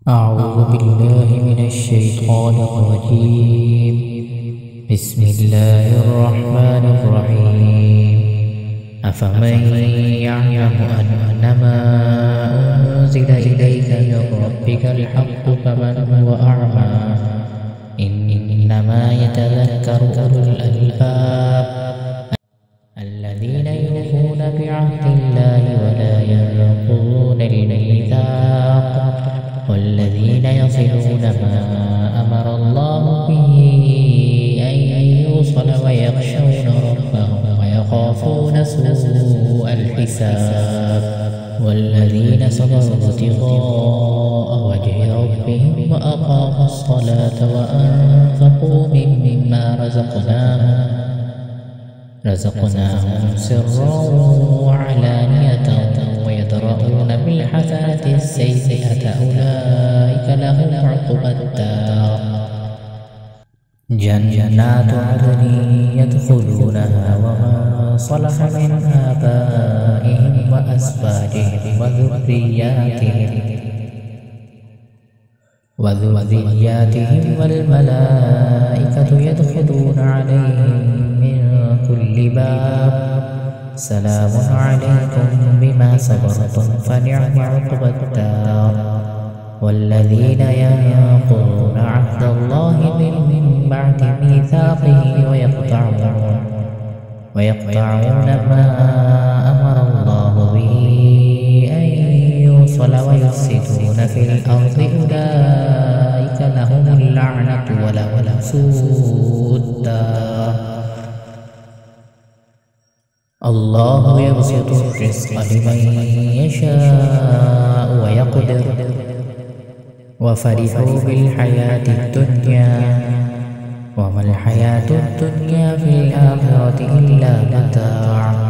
أعوذ بالله من الشيطان الرجيم. بسم الله الرحمن الرحيم. أفمن يعلم أنما أنزل إليك من ربك الحق كمن هو أعمى إنما يتذكر أولو الألباب الذين يوفون بعهد الله ولا ينقضون الميثاق والذين يصلون ما أمر الله به أن يوصل ويخشون ربهم ويخافون سوء الحساب والذين صبروا ابتغاء وجه ربهم وأقاموا الصلاة وأنفقوا مما رزقناهم سرا وعلانية ويدرؤون بالحسنة السيئة أولئك لهم عقبى الدار جنات عدن يدخلونها ومن صلح من آبائهم وأزواجهم وذرياتهم والملائكة يدخلون عليهم من كل باب سلام عليكم بما صبرتم فنعم عقبى الدار والذين ينقضون عهد الله من بعد ميثاقه ويقطعون ما أمر الله به أن يوصل ويفسدون في الأرض أولئك لهم اللعنة ولهم سوء الدار الله يبسط الرزق لمن يشاء ويقدر وفرحوا بالحياة الدنيا وما الحياة الدنيا في الآخرة إلا متاع